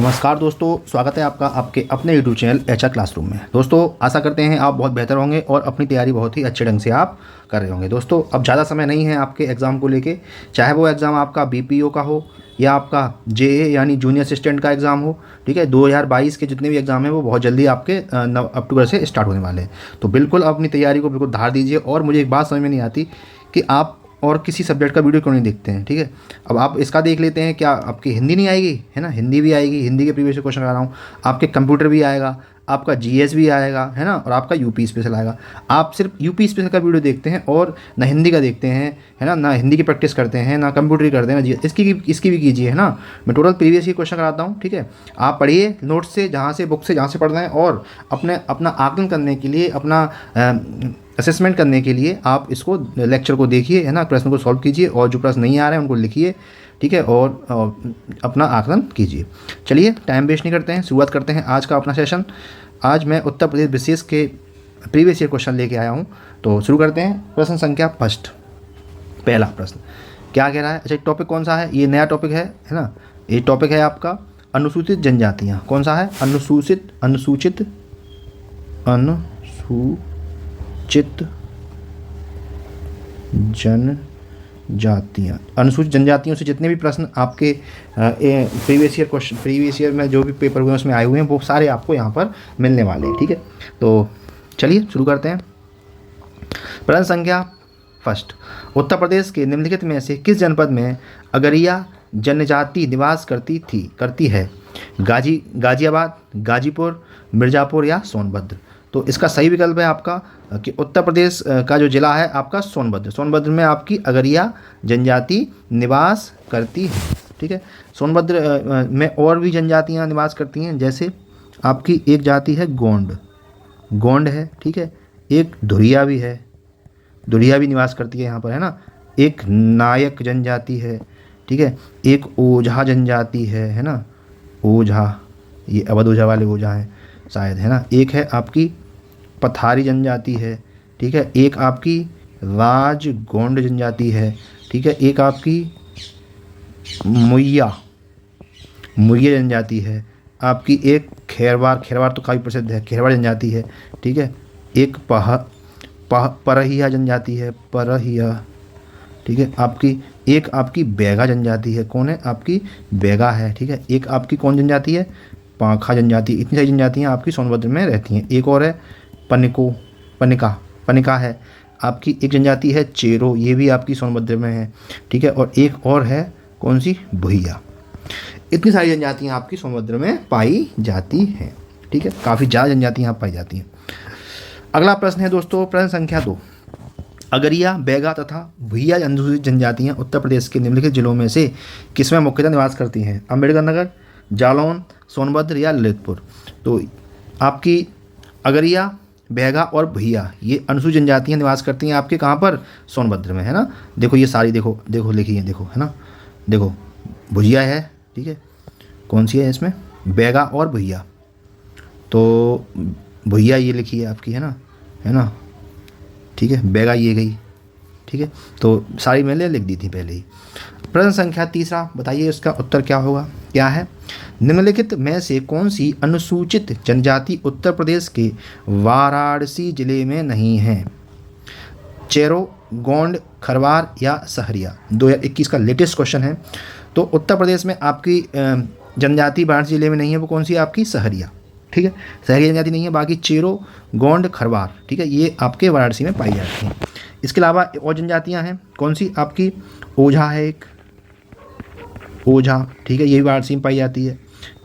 नमस्कार दोस्तों, स्वागत है आपका आपके अपने YouTube चैनल एचआर क्लासरूम में। दोस्तों आशा करते हैं आप बहुत बेहतर होंगे और अपनी तैयारी बहुत ही अच्छे ढंग से आप कर रहे होंगे। दोस्तों अब ज़्यादा समय नहीं है आपके एग्ज़ाम को लेके, चाहे वो एग्ज़ाम आपका बीपीओ का हो या आपका जेए यानी जूनियर असिस्टेंट का एग्ज़ाम हो। ठीक है, 2022 के जितने भी एग्ज़ाम हैं वो बहुत जल्दी आपके अक्टूबर से स्टार्ट होने वाले हैं। तो बिल्कुल अपनी तैयारी को बिल्कुल धार दीजिए। और मुझे एक बात समझ में नहीं आती कि आप और किसी सब्जेक्ट का वीडियो क्यों नहीं देखते हैं। ठीक है, अब आप इसका देख लेते हैं, क्या आपकी हिंदी नहीं आएगी? है ना, हिंदी भी आएगी, हिंदी के प्रीवियस क्वेश्चन आ रहा हूँ। आपके कंप्यूटर भी आएगा, आपका जीएस भी आएगा, है ना, और आपका यूपी स्पेशल आएगा। आप सिर्फ यूपी स्पेशल का वीडियो देखते हैं और ना हिंदी का देखते हैं, है ना हिंदी की प्रैक्टिस करते हैं, ना कंप्यूटर की करते हैं, ना जीएस। इसकी भी कीजिए, है ना। मैं टोटल प्रीवियस ही क्वेश्चन कराता हूँ। ठीक है, आप पढ़िए नोट से, जहाँ से बुक से जहाँ से पढ़ना है, और अपना आकलन करने के लिए, अपना असेसमेंट करने के लिए आप इसको लेक्चर को देखिए, है ना, प्रश्न को सॉल्व कीजिए और जो प्रश्न नहीं आ रहे हैं उनको लिखिए। ठीक है, और अपना आकलन कीजिए। चलिए टाइम वेस्ट नहीं करते हैं, शुरुआत करते हैं आज का अपना सेशन। आज मैं उत्तर प्रदेश विशेष के प्रीवियस ईयर क्वेश्चन लेके आया हूँ। तो शुरू करते हैं। प्रश्न संख्या फर्स्ट, पहला प्रश्न क्या कह रहा है? अच्छा, टॉपिक कौन सा है? ये नया टॉपिक है ना। ये टॉपिक है आपका अनुसूचित जनजातियाँ। कौन सा है? अनुसूचित जनजातियाँ। अनुसूचित जनजातियों से जितने भी प्रश्न आपके प्रीवियस ईयर में जो भी पेपर हुए हैं उसमें आए हुए हैं, वो सारे आपको यहाँ पर मिलने वाले हैं। ठीक है, तो चलिए शुरू करते हैं। प्रश्न संख्या फर्स्ट, उत्तर प्रदेश के निम्नलिखित में से किस जनपद में अगरिया जनजाति निवास करती है? गाजियाबाद, गाजीपुर, मिर्ज़ापुर या सोनभद्र? तो इसका सही विकल्प है आपका कि उत्तर प्रदेश का जो ज़िला है आपका सोनभद्र में आपकी अगरिया जनजाति निवास करती है। ठीक है, सोनभद्र में और भी जनजातियां निवास करती हैं, जैसे आपकी एक जाति है गोंड है। ठीक है, एक धुरिया भी निवास करती है यहाँ पर, है ना। एक नायक जनजाति है। ठीक है, एक ओझा जनजाति है ना, ओझा, ये अवध ओझा वाले ओझा हैं शायद, है ना। एक है आपकी पथारी जनजाति है। ठीक है, एक आपकी राजगोंड जनजाति है। ठीक है, एक आपकी मुइया जनजाति है। आपकी एक खेरवार तो काफ़ी प्रसिद्ध है, खेरवार जनजाति है। ठीक है, एक परहिया जनजाति है, परहिया। ठीक है, एक आपकी बैगा जनजाति है। कौन है? आपकी बैगा है। ठीक है, एक आपकी कौन जनजाति है? पाखा जनजाति। इतनी सारी जनजातियाँ आपकी सोनभद्र में रहती हैं। एक और है पनिका है आपकी। एक जनजाति है चेरो, ये भी आपकी सोनभद्र में है। ठीक है, और एक और है कौन सी? भुइया। इतनी सारी जनजातियाँ आपकी सोनभद्र में पाई जाती हैं। ठीक है, काफ़ी ज़्यादा जनजातियाँ यहाँ पाई जाती हैं। अगला प्रश्न है दोस्तों, प्रश्न संख्या 2, अगरिया, बैगा तथा भुइया अनुसूचित जनजातियाँ उत्तर प्रदेश के निम्नलिखित जिलों में से किसमें मुख्यतः निवास करती हैं? अम्बेडकर नगर, जालौन, सोनभद्र या ललितपुर? तो आपकी अगरिया, बैगा और भुइया ये अनुसूचित जनजातियाँ निवास करती हैं आपके कहाँ पर? सोनभद्र में, है ना। देखो ये सारी देखो लिखी है, देखो, है ना। देखो भुजिया है। ठीक है, कौन सी है इसमें? बैगा और भुइया। तो भुइया ये लिखी है आपकी, है ना। ठीक है, बैगा ये गई। ठीक है, तो सारी मैंने लिख दी थी पहले ही। प्रश्न संख्या 3, बताइए इसका उत्तर क्या होगा? क्या है? निम्नलिखित में से कौन सी अनुसूचित जनजाति उत्तर प्रदेश के वाराणसी जिले में नहीं है? चेरो, गोंड, खरवार या सहरिया? 2021 का लेटेस्ट क्वेश्चन है। तो उत्तर प्रदेश में आपकी जनजाति वाराणसी जिले में नहीं है, वो कौन सी? आपकी सहरिया। ठीक है, सहरिया जनजाति नहीं है। बाकी चेरो, गोंड, खरवार, ठीक है, ये आपके वाराणसी में पाई जाती हैं। इसके अलावा और जनजातियाँ हैं, कौन सी? आपकी ओझा है, एक ओझा। ठीक है, ये भी वाराणसी में पाई जाती है।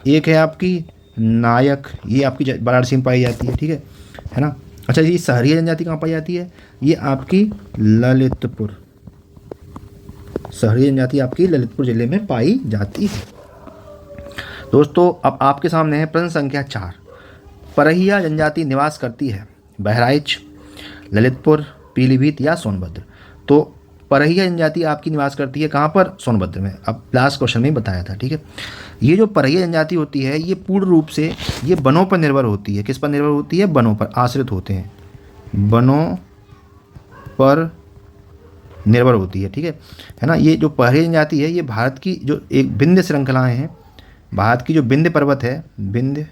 एक है आपकी नायक, ये आपकी वाराणसी में पाई जाती है। ठीक है ना। अच्छा, ये सहरिया जनजाति कहाँ पाई जाती है? ये आपकी ललितपुर, सहरिया जनजाति आपकी ललितपुर जिले में पाई जाती है। दोस्तों अब आपके सामने है प्रश्न संख्या 4, परहिया जनजाति निवास करती है बहराइच, ललितपुर, पीलीभीत या सोनभद्र? तो परहिया जनजाति आपकी निवास करती है कहाँ पर? सोनभद्र में। अब लास्ट क्वेश्चन में बताया था। ठीक है, ये जो परहिया जनजाति होती है ये पूर्ण रूप से ये वनों पर निर्भर होती है। किस पर निर्भर होती है? वनों पर आश्रित होते हैं, वनों पर निर्भर होती है। ठीक है ना। ये जो परहिया जनजाति है ये भारत की जो एक विंध्य श्रृंखलाएँ हैं, भारत की जो विंध्य पर्वत है, विंध्य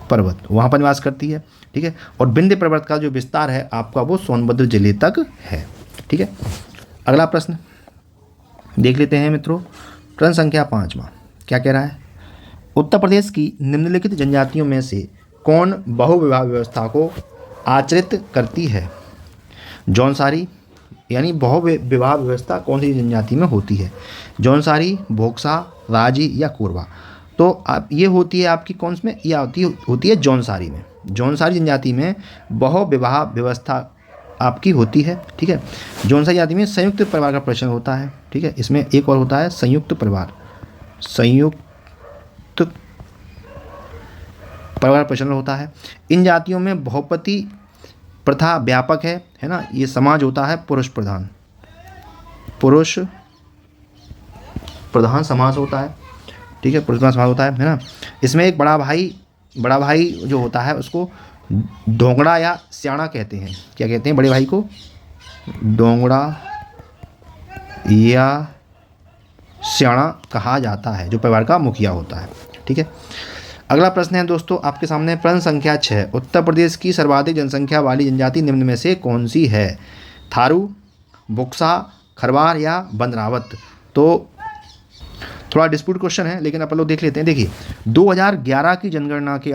पर्वत, वहाँ पर निवास करती है। ठीक है, और विंध्य पर्वत का जो विस्तार है आपका वो सोनभद्र जिले तक है। ठीक है, अगला प्रश्न देख लेते हैं मित्रों। प्रश्न संख्या 5वां क्या कह रहा है? उत्तर प्रदेश की निम्नलिखित जनजातियों में से कौन बहुविवाह व्यवस्था को आचरित करती है? जौनसारी, यानी बहुविवाह व्यवस्था कौन सी जनजाति में होती है? जौनसारी, भोक्सा, राजी या कोरबा? तो आप ये होती है आपकी कौन सी में? यह होती है जौनसारी में। जौनसारी जनजाति में बहुविवाह व्यवस्था आपकी होती है। ठीक है, जौनसारी जाति में संयुक्त परिवार का प्रचलन होता है। ठीक है, इसमें एक और होता है संयुक्त परिवार, संयुक्त परिवार प्रचलन होता है। इन जातियों में बहुपति प्रथा व्यापक है ना। ये समाज होता है पुरुष प्रधान, पुरुष प्रधान समाज होता है। ठीक है, पुरुष प्रधान समाज होता है ना। इसमें एक बड़ा भाई जो होता है उसको डोंगड़ा या स्याणा कहते हैं। क्या कहते हैं बड़े भाई को? डोंगड़ा या स्याणा कहा जाता है, जो परिवार का मुखिया होता है। ठीक है, अगला प्रश्न है दोस्तों आपके सामने प्रश्न संख्या 6। उत्तर प्रदेश की सर्वाधिक जनसंख्या वाली जनजाति निम्न में से कौन सी है? थारू, बुक्सा, खरवार या बंदरावत? तो थोड़ा डिस्प्यूट क्वेश्चन है, लेकिन अपन लोग देख लेते हैं। देखिए 2011 की जनगणना के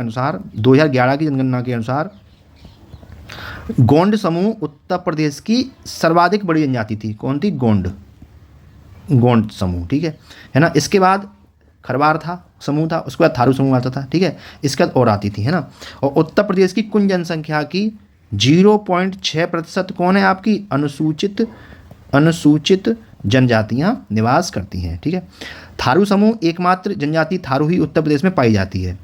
अनुसार गोंड समूह उत्तर प्रदेश की सर्वाधिक बड़ी जनजाति थी। कौन थी? गोंड समूह। ठीक है ना। इसके बाद खरवार समूह था, उसके बाद थारू समूह आता था। ठीक है, इसके बाद और आती थी, है ना। और उत्तर प्रदेश की कुल जनसंख्या की 0.6% कौन है आपकी? अनुसूचित जनजातियां निवास करती हैं। ठीक है, थारू समूह एकमात्र जनजाति थारू ही उत्तर प्रदेश में पाई जाती है,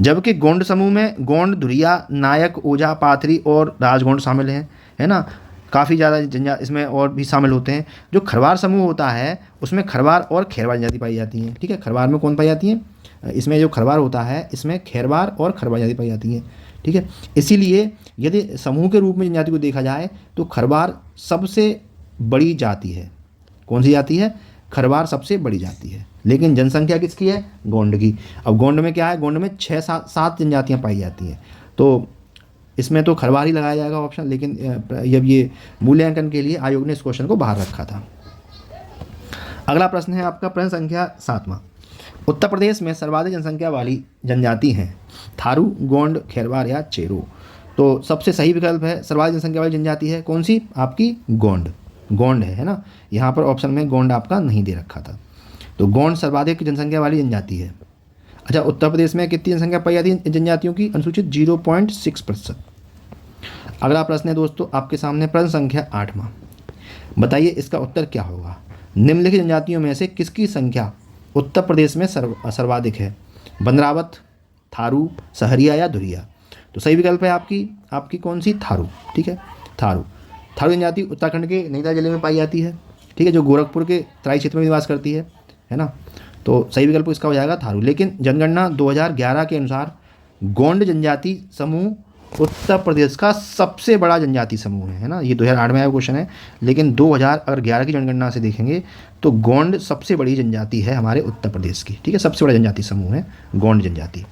जबकि गोंड समूह में गोंड, धुरिया, नायक, ओझा, पाथरी और राजगोंड शामिल हैं, है ना। काफ़ी ज़्यादा जनजाति इसमें और भी शामिल होते हैं। जो खरवार समूह होता है उसमें खरवार और खेरवार जनजाति पाई जाती हैं। ठीक है, खरवार में कौन पाई जाती है? इसमें जो खरवार होता है इसमें खेरवार और खरवार जनजाति पाई जाती है। ठीक है, इसीलिए यदि समूह के रूप में जनजाति को देखा जाए तो खरवार सबसे बड़ी जाति है। कौन सी जाति है? खरवार सबसे बड़ी जाति है। लेकिन जनसंख्या किसकी है? गोंड की। अब गोंड में क्या है? गोंड में 6-7 जनजातियाँ पाई जाती हैं, तो इसमें तो खरवार ही लगाया जाएगा ऑप्शन। लेकिन जब ये मूल्यांकन के लिए आयोग ने इस क्वेश्चन को बाहर रखा था। अगला प्रश्न है आपका प्रश्न संख्या 7वां। उत्तर प्रदेश में सर्वाधिक जनसंख्या वाली जनजाति हैं थारू, गोंड, खेरवार या चेरो? तो सबसे सही विकल्प है सर्वाधिक जनसंख्या वाली जनजाति है कौन सी? आपकी गोंड है ना। यहाँ पर ऑप्शन में गोंड आपका नहीं दे रखा था, तो गोंड सर्वाधिक जनसंख्या वाली जनजाति है। अच्छा, उत्तर प्रदेश में कितनी जनसंख्या पाई जाती है जनजातियों की? अनुसूचित 0.6%। अगला प्रश्न है दोस्तों आपके सामने प्रश्न संख्या 8वां। बताइए इसका उत्तर क्या होगा? निम्नलिखित जनजातियों में से किसकी संख्या उत्तर प्रदेश में सर्वाधिक है? बंदरावत, थारू, सहरिया या धुरिया? तो सही विकल्प है आपकी कौन सी? थारू। ठीक है, थारू जनजाति उत्तराखंड के नैनीताल जिले में पाई जाती है। ठीक है, जो गोरखपुर के तराई क्षेत्र में निवास करती है ना। तो सही विकल्प इसका हो जाएगा थारू। लेकिन जनगणना 2011 के अनुसार गोंड जनजाति समूह उत्तर प्रदेश का सबसे बड़ा जनजाति समूह है ना। ये 2008 में आया क्वेश्चन है, लेकिन 2011 की जनगणना से देखेंगे तो गोंड सबसे बड़ी जनजाति है हमारे उत्तर प्रदेश की। ठीक है, सबसे बड़ा जनजाति समूह है गोंड जनजाति।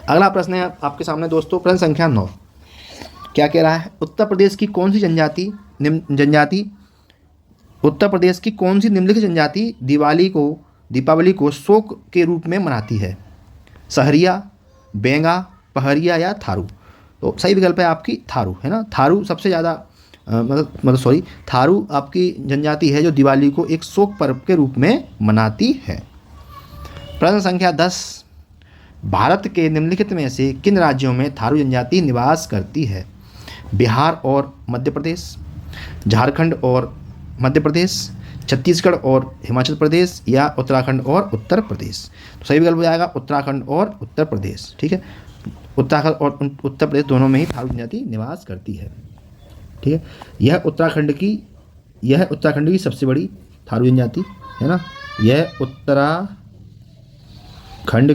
अगला प्रश्न है आपके सामने दोस्तों प्रश्न संख्या 9। क्या कह रहा है? उत्तर प्रदेश की कौन सी निम्नलिखित जनजाति दीपावली को शोक के रूप में मनाती है? सहरिया, बेंगा, पहरिया या थारू? तो सही विकल्प है आपकी थारू, है ना। थारू सबसे ज़्यादा थारू आपकी जनजाति है जो दिवाली को एक शोक पर्व के रूप में मनाती है। प्रश्न संख्या 10। भारत के निम्नलिखित में से किन राज्यों में थारू जनजाति निवास करती है? बिहार और मध्य प्रदेश, झारखंड और मध्य प्रदेश, छत्तीसगढ़ और हिमाचल प्रदेश या उत्तराखंड और उत्तर प्रदेश? तो सही विकल्प हो जाएगा उत्तराखंड और उत्तर प्रदेश। ठीक है, उत्तराखंड और उत्तर प्रदेश दोनों में ही थारू जनजाति निवास करती है। ठीक है, यह उत्तराखंड की सबसे बड़ी थारू जनजाति है ना। यह उत्तराखंड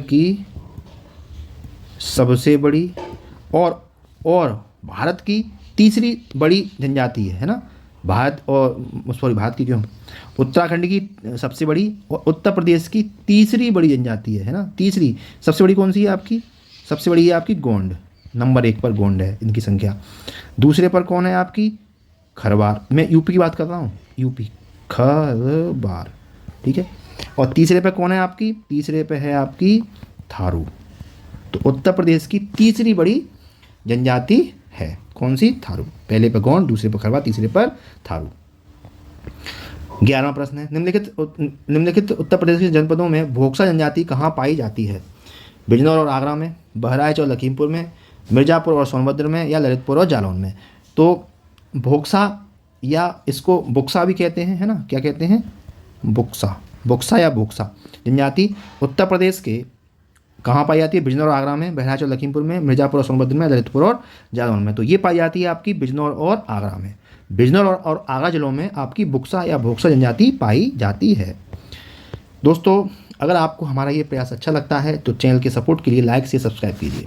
की सबसे बड़ी और भारत की तीसरी बड़ी जनजाति है ना। भारत और सॉरी भारत की क्यों, उत्तराखंड की सबसे बड़ी और उत्तर प्रदेश की तीसरी बड़ी जनजाति है ना। तीसरी सबसे बड़ी कौन सी है आपकी, सबसे बड़ी है आपकी गोंड, नंबर 1 पर गोंड है इनकी संख्या। दूसरे पर कौन है आपकी, खरवार, मैं यूपी की बात कर रहा हूँ, यूपी खरवार, ठीक है। और तीसरे पे कौन है आपकी, तीसरे पे है आपकी थारू। तो उत्तर प्रदेश की तीसरी बड़ी जनजाति है कौन सी, थारू। पहले पर गौंड, दूसरे पर खरवार, तीसरे पर थारू। 11वां प्रश्न है, निम्नलिखित उत्तर प्रदेश के जनपदों में भोक्सा जनजाति कहाँ पाई जाती है। बिजनौर और आगरा में, बहराइच और लखीमपुर में, मिर्ज़ापुर और सोनभद्र में, या ललितपुर और जालौन में। तो भोक्सा या इसको बुक्सा भी कहते हैं, है ना, क्या कहते हैं, बुक्सा, बुक्सा या भोक्सा जनजाति उत्तर प्रदेश के कहाँ पाई जाती है, बिजनौर और आगरा में, बहराइच और लखीमपुर में, मिर्ज़ापुर और सोनभद्र में, ललितपुर और जालौन में। तो ये पाई जाती है आपकी बिजनौर और आगरा में। बिजनौर और आगरा जिलों में आपकी बुक्सा या भोक्सा जनजाति पाई जाती है। दोस्तों अगर आपको हमारा ये प्रयास अच्छा लगता है तो चैनल के सपोर्ट के लिए लाइक से सब्सक्राइब कीजिए।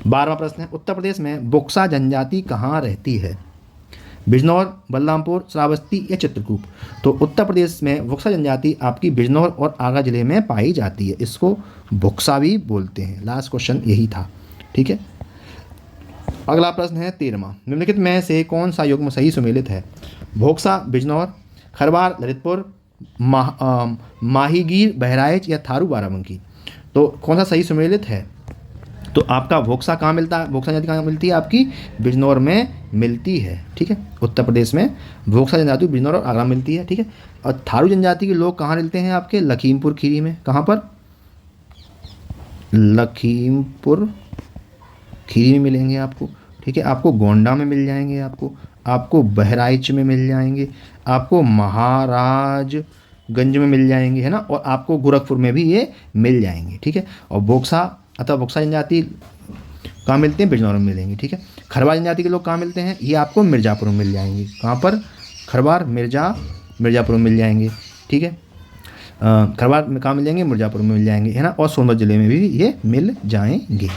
12वां प्रश्न है, उत्तर प्रदेश में बुक्सा जनजाति कहाँ रहती है। बिजनौर, बलरामपुर, श्रावस्ती या चित्रकूट। तो उत्तर प्रदेश में बुक्सा जनजाति आपकी बिजनौर और आगरा जिले में पाई जाती है, इसको बुक्सा भी बोलते हैं। लास्ट क्वेश्चन यही था, ठीक है। अगला प्रश्न है 13वां, निम्नलिखित में से कौन सा युग्म सही सुमेलित है। भोक्सा बिजनौर, खरवार ललितपुर, माहीगीर बहराइच या थारू बाराबंकी। तो कौन सा सही सुमेलित है, तो आपका भोक्सा कहाँ मिलता है, भोक्सा जनजाति कहाँ मिलती है आपकी, बिजनौर में मिलती है, ठीक है। उत्तर प्रदेश में भोक्सा जनजाति बिजनौर और आगरा मिलती है, ठीक है। और थारू जनजाति के लोग कहाँ मिलते हैं आपके, लखीमपुर खीरी में। कहाँ पर, लखीमपुर खीरी में मिलेंगे आपको, ठीक है। आपको गोंडा में मिल जाएंगे, आपको बहराइच में मिल जाएंगे, आपको महाराजगंज में मिल जाएंगे, है ना, और आपको गोरखपुर में भी ये मिल जाएंगे, ठीक है। और भोक्सा अथवा भोक्सा जनजाति कहाँ मिलते हैं, बिजनौर में मिलेंगे, ठीक है। खरवार जनजाति के लोग कहाँ मिलते हैं, ये आपको मिर्ज़ापुर में मिल जाएंगे। कहाँ पर, खरवार मिर्ज़ापुर में मिल जाएंगे, ठीक है। खरवार में कहाँ मिल जाएंगे, मिर्ज़ापुर में मिल जाएंगे, है ना, और सोनभद्र जिले में भी ये मिल जाएंगे।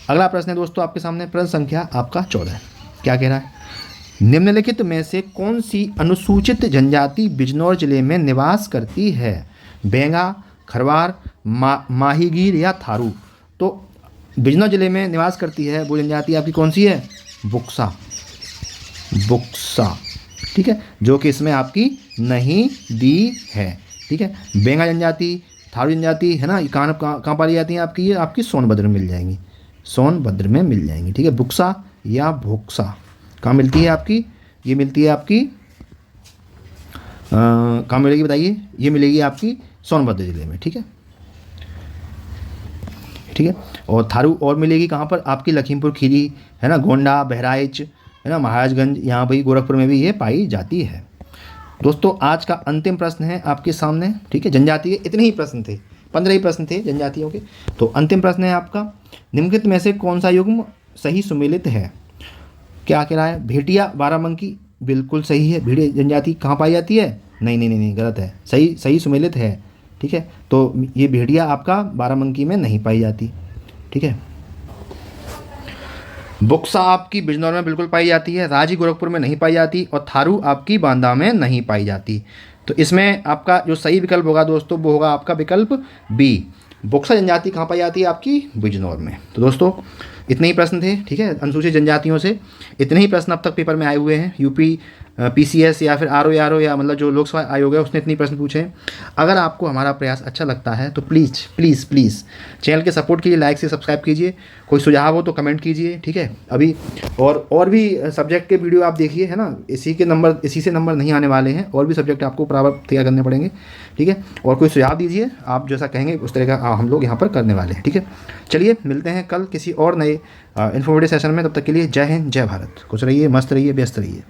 अगला प्रश्न है दोस्तों आपके सामने, प्रश्न संख्या आपका 14, क्या कह रहा है, निम्नलिखित में से कौन सी अनुसूचित जनजाति बिजनौर जिले में निवास करती है। बेंगा, खरवार, माहीगीर या थारू। तो बिजनौर जिले में निवास करती है वो जनजाति आपकी कौन सी है, बुक्सा, ठीक है, जो कि इसमें आपकी नहीं दी है, ठीक है। बेंगा जनजाति, थारू जनजाति, है ना, कहाँ पाई जाती है आपकी, ये आपकी सोनभद्र में मिल जाएंगी, सोनभद्र में मिल जाएंगी, ठीक है। बुक्सा या भोक्सा कहाँ मिलती है आपकी, ये मिलती है आपकी कहाँ मिलेगी बताइए, ये मिलेगी आपकी सोनभद्र जिले में, ठीक है, ठीक है। और थारू और मिलेगी कहाँ पर आपकी, लखीमपुर खीरी, है ना, गोंडा, बहराइच, है ना, महाराजगंज, यहाँ पर गोरखपुर में भी ये पाई जाती है। दोस्तों आज का अंतिम प्रश्न है आपके सामने, ठीक है। जनजाति के इतने ही प्रश्न थे, 15 ही प्रश्न थे जनजातियों के। तो अंतिम प्रश्न है आपका, निम्नलिखित में से कौन सा युग्म सही सुमेलित है। क्या कह रहा है, भेटिया बाराबंकी, बिल्कुल सही है। भेड़िया जनजाति कहाँ पाई जाती है, नहीं गलत है, सही सुमेलित है, ठीक है। तो ये भेड़िया आपका बाराबंकी में नहीं पाई जाती, ठीक है। बुक्सा आपकी बिजनौर में बिल्कुल पाई जाती है, राजी गोरखपुर में नहीं पाई जाती, और थारू आपकी बांदा में नहीं पाई जाती। तो इसमें आपका जो सही विकल्प होगा दोस्तों वो होगा आपका विकल्प बी, बुक्सा जनजाति कहाँ पाई जाती है आपकी, बिजनौर में। तो दोस्तों इतने ही प्रश्न थे, ठीक है, अनुसूचित जनजातियों से इतने ही प्रश्न अब तक पेपर में आए हुए हैं। यूपी PCS या फिर RO या मतलब जो लोक सेवा आयोग है उसने इतनी प्रश्न पूछे हैं। अगर आपको हमारा प्रयास अच्छा लगता है तो प्लीज़ चैनल के सपोर्ट कीजिए, लाइक से सब्सक्राइब कीजिए, कोई सुझाव हो तो कमेंट कीजिए, ठीक है। अभी और भी सब्जेक्ट के वीडियो आप देखिए, है ना, इसी से नंबर नहीं आने वाले हैं, और भी सब्जेक्ट आपको बराबर तैयार करने पड़ेंगे, ठीक है। और कोई सुझाव दीजिए, आप जैसा कहेंगे उस तरह का हम लोग यहाँ पर करने वाले हैं, ठीक है। चलिए मिलते हैं कल किसी और नए इन्फॉर्मेटिव सेशन में, तब तक के लिए जय हिंद, जय भारत। खुश रहिए, मस्त रहिए, व्यस्त रहिए।